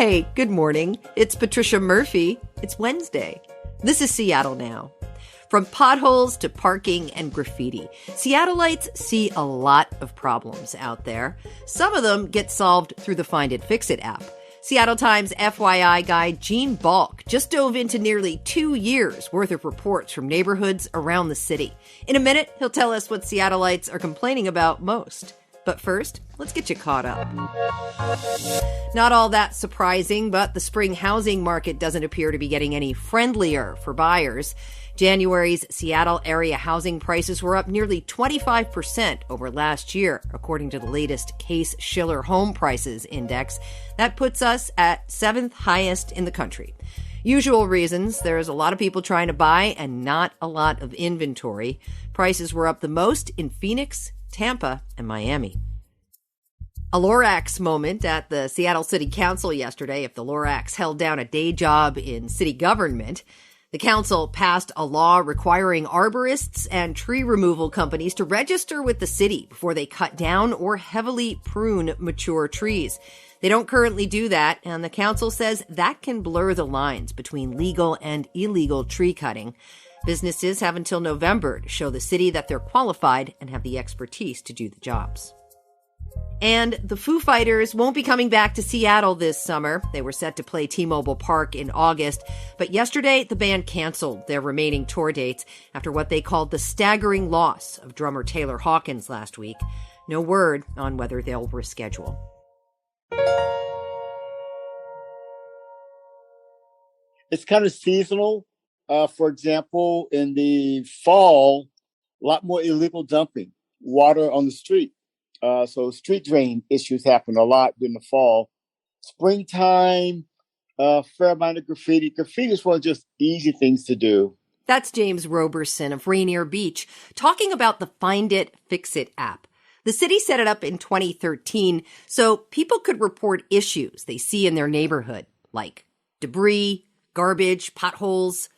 Hey, good morning. It's Patricia Murphy. It's Wednesday. This is Seattle Now. From potholes to parking and graffiti, Seattleites see a lot of problems out there. Some of them get solved through the Find It, Fix It app. Seattle Times FYI Guy Gene Balk just dove into nearly 2 years' worth of reports from neighborhoods around the city. In a minute, he'll tell us what Seattleites are complaining about most. But first, let's get you caught up. Not all that surprising, but the spring housing market doesn't appear to be getting any friendlier for buyers. January's Seattle area housing prices were up nearly 25% over last year, according to the latest Case-Shiller Home Prices Index. That puts us at 7th highest in the country. Usual reasons, there's a lot of people trying to buy and not a lot of inventory. Prices were up the most in Phoenix, Tampa, and Miami. A Lorax moment at the Seattle City Council yesterday. If the Lorax held down a day job in city government, the council passed a law requiring arborists and tree removal companies to register with the city before they cut down or heavily prune mature trees. They don't currently do that, and the council says that can blur the lines between legal and illegal tree cutting. Businesses have until November to show the city that they're qualified and have the expertise to do the jobs. And the Foo Fighters won't be coming back to Seattle this summer. They were set to play T-Mobile Park in August, but yesterday the band canceled their remaining tour dates after what they called the staggering loss of drummer Taylor Hawkins last week. No word on whether they'll reschedule. It's kind of seasonal. For example, in the fall, a lot more illegal dumping, water on the street. So street drain issues happen a lot during the fall. Springtime, fair amount of graffiti. Graffiti is one of just easy things to do. That's James Roberson of Rainier Beach talking about the Find It, Fix It app. The city set it up in 2013 so people could report issues they see in their neighborhood, like debris, garbage, potholes.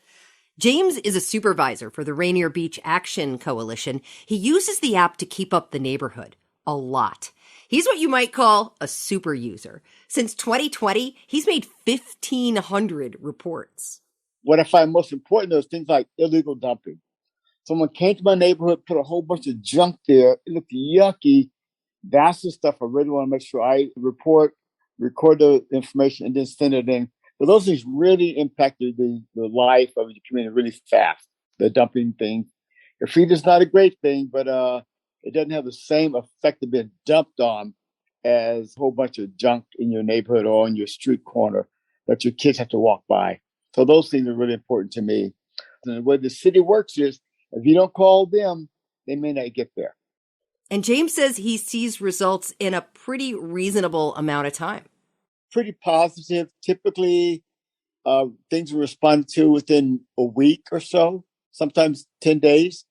James is a supervisor for the Rainier Beach Action Coalition. He uses the app to keep up the neighborhood a lot. He's what you might call a super user. Since 2020, he's made 1,500 reports. What I find most important though is things like illegal dumping. Someone came to my neighborhood, put a whole bunch of junk there. It looked yucky. That's the stuff I really want to make sure I record the information, and then send it in. But those things really impacted the life of the community really fast. The dumping thing. Graffiti is not a great thing, but it doesn't have the same effect of being dumped on as a whole bunch of junk in your neighborhood or on your street corner that your kids have to walk by. So those things are really important to me. And the way the city works is, if you don't call them, they may not get there. And James says he sees results in a pretty reasonable amount of time. Pretty positive. Typically, things are responded to within a week or so, sometimes 10 days.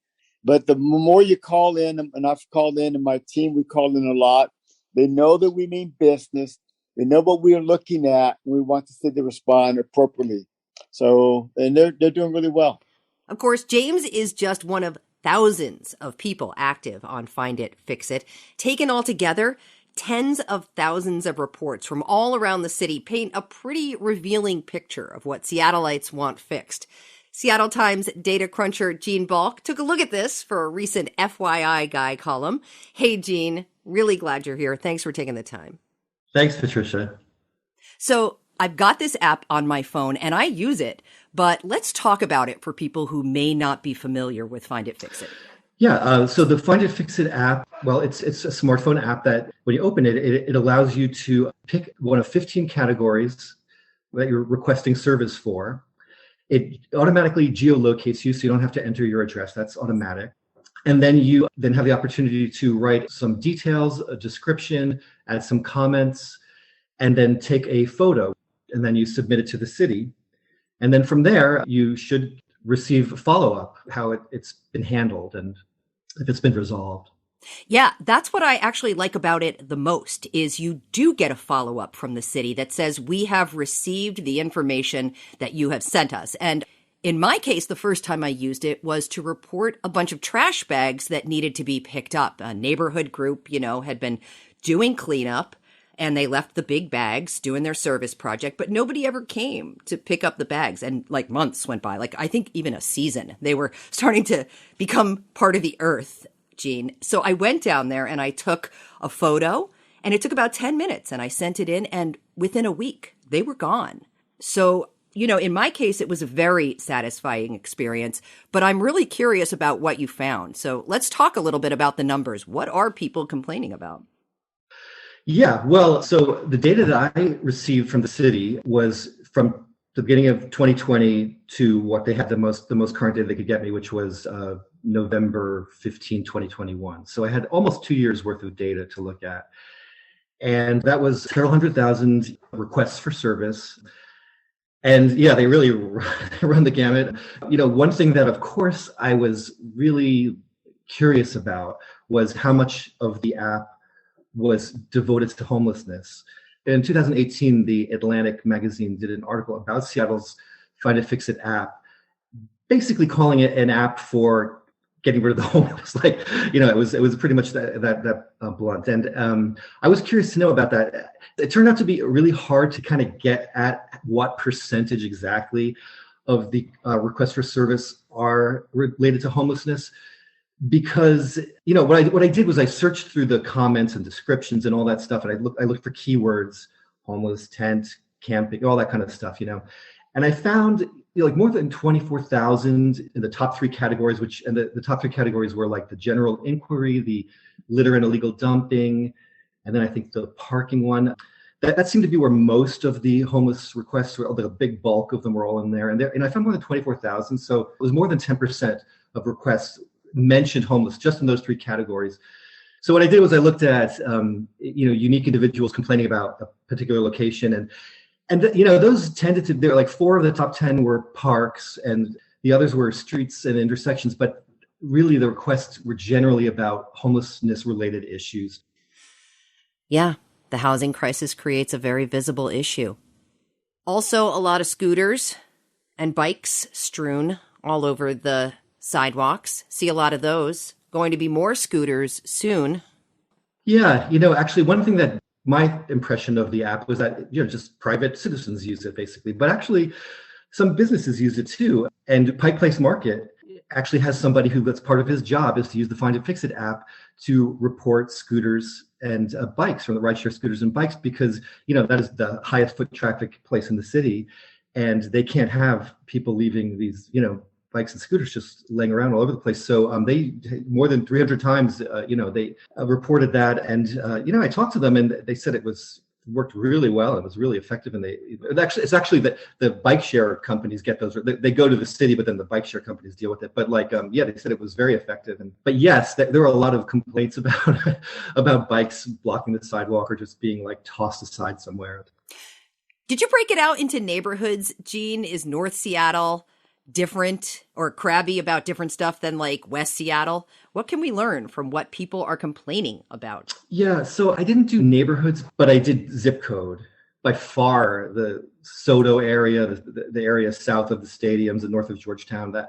But the more you call in, and I've called in, and my team, we call in a lot, they know that we mean business. They know what we are looking at. And we want the city to respond appropriately. So, and they're doing really well. Of course, James is just one of thousands of people active on Find It, Fix It. Taken all together, tens of thousands of reports from all around the city paint a pretty revealing picture of what Seattleites want fixed. Seattle Times data cruncher Gene Balk took a look at this for a recent FYI Guy column. Hey, Gene, really glad you're here. Thanks for taking the time. Thanks, Patricia. So I've got this app on my phone and I use it, but let's talk about it for people who may not be familiar with Find It, Fix It. Yeah, so the Find It, Fix It app, well, it's a smartphone app that when you open it, it allows you to pick one of 15 categories that you're requesting service for. It automatically geolocates you, so you don't have to enter your address. That's automatic. And then you then have the opportunity to write some details, a description, add some comments, and then take a photo. And then you submit it to the city. And then from there, you should receive follow-up, how it's been handled and if it's been resolved. Yeah, that's what I actually like about it the most, is you do get a follow-up from the city that says, we have received the information that you have sent us. And in my case, the first time I used it was to report a bunch of trash bags that needed to be picked up. A neighborhood group, had been doing cleanup. and they left the big bags doing their service project, but nobody ever came to pick up the bags. And like months went by, like I think even a season. They were starting to become part of the earth, Gene. So I went down there and I took a photo, and it took about 10 minutes, and I sent it in, and within a week they were gone. So, in my case, it was a very satisfying experience, but I'm really curious about what you found. So let's talk a little bit about the numbers. What are people complaining about? Yeah, well, so the data that I received from the city was from the beginning of 2020 to what they had the most current data they could get me, which was November 15, 2021. So I had almost 2 years worth of data to look at. And that was several 100,000 requests for service. And yeah, they really run the gamut. One thing that, of course, I was really curious about was how much of the app was devoted to homelessness. In 2018, the Atlantic magazine did an article about Seattle's Find It, Fix It app, basically calling it an app for getting rid of the homeless. It was pretty much that blunt. And I was curious to know about that. It turned out to be really hard to kind of get at what percentage exactly of the requests for service are related to homelessness. Because what I did was I searched through the comments and descriptions and all that stuff, and I looked for keywords: homeless, tent, camping, all that kind of stuff, and I found more than 24,000 in the top three categories, the top three categories were like the general inquiry, the litter and illegal dumping, and then I think the parking one. That seemed to be where most of the homeless requests were. The big bulk of them were all in there, and I found more than 24,000. So it was more than 10% of requests mentioned homeless just in those three categories. So what I did was I looked at unique individuals complaining about a particular location, and those tended to, they're like 4 of the top 10 were parks, and the others were streets and intersections, but really the requests were generally about homelessness related issues. Yeah, the housing crisis creates a very visible issue. Also, a lot of scooters and bikes strewn all over the sidewalks. See a lot of those. Going to be more scooters soon. Yeah, actually one thing that my impression of the app was that, just private citizens use it basically, but actually some businesses use it too. And Pike Place Market actually has somebody that's part of his job is to use the Find It, Fix It app to report scooters and bikes, from the rideshare scooters and bikes, because, that is the highest foot traffic place in the city. And they can't have people leaving these, bikes and scooters just laying around all over the place. So they more than 300 times, they reported that. And, I talked to them and they said it worked really well. It was really effective. And it's actually that the bike share companies get those. They go to the city, but then the bike share companies deal with it. But they said it was very effective. But yes, there are a lot of complaints about about bikes blocking the sidewalk or just being tossed aside somewhere. Did you break it out into neighborhoods? Gene, is North Seattle different or crabby about different stuff than West Seattle? What can we learn from what people are complaining about? Yeah, so I didn't do neighborhoods, but I did zip code. By far, the Soto area, the area south of the stadiums and north of Georgetown, that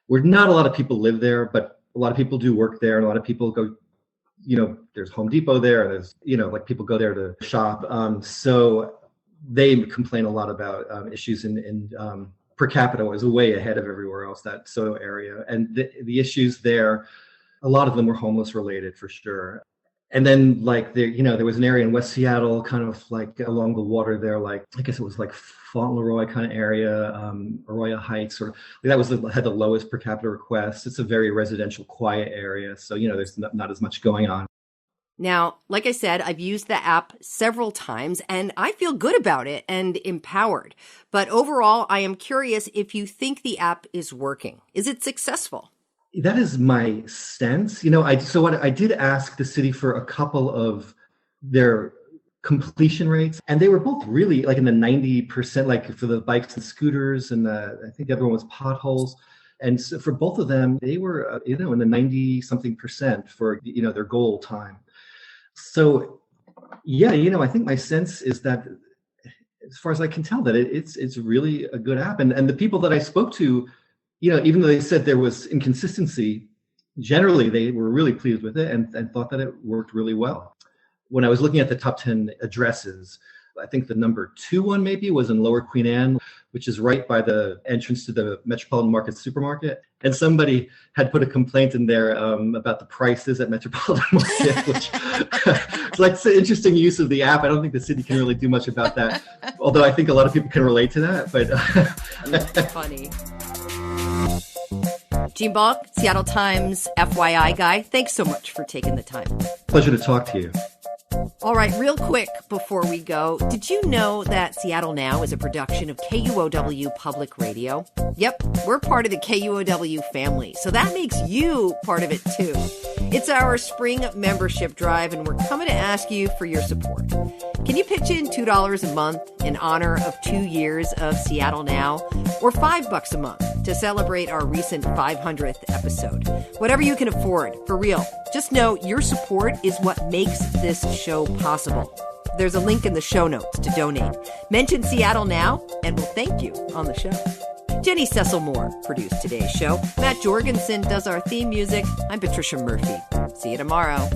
where not a lot of people live there, but a lot of people do work there, and a lot of people go, there's Home Depot there, and there's, people go there to shop. So they complain a lot about issues in per capita was way ahead of everywhere else, that Soto area. And the issues there, a lot of them were homeless related for sure. And then there was an area in West Seattle, kind of along the water there, I guess it was Fauntleroy kind of area, Arroyo Heights, sort of. That had the lowest per capita request. It's a very residential, quiet area. So, there's not as much going on. Now, like I said, I've used the app several times and I feel good about it and empowered. But overall, I am curious if you think the app is working. Is it successful? That is my sense. I did ask the city for a couple of their completion rates, and they were both really in the 90%, for the bikes and scooters, and I think the other one was potholes. And so for both of them, they were, in the 90 something percent for, their goal time. So, yeah, I think my sense is that, as far as I can tell, that it's really a good app. And the people that I spoke to, even though they said there was inconsistency, generally they were really pleased with it and thought that it worked really well. when I was looking at the top 10 addresses, I think the number 2 one maybe was in Lower Queen Anne, which is right by the entrance to the Metropolitan Market supermarket. And somebody had put a complaint in there about the prices at Metropolitan Market, which it's an interesting use of the app. I don't think the city can really do much about that, although I think a lot of people can relate to that. But that's funny. Gene Balk, Seattle Times FYI Guy, thanks so much for taking the time. Pleasure to talk to you. All right, real quick before we go, did you know that Seattle Now is a production of KUOW Public Radio? Yep, we're part of the KUOW family, so that makes you part of it too. It's our spring membership drive, and we're coming to ask you for your support. Can you pitch in $2 a month in honor of 2 years of Seattle Now, or $5 a month to celebrate our recent 500th episode? Whatever you can afford, for real. Just know your support is what makes this show possible. There's a link in the show notes to donate. Mention Seattle Now, and we'll thank you on the show. Jenny Cecil Moore produced today's show. Matt Jorgensen does our theme music. I'm Patricia Murphy. See you tomorrow.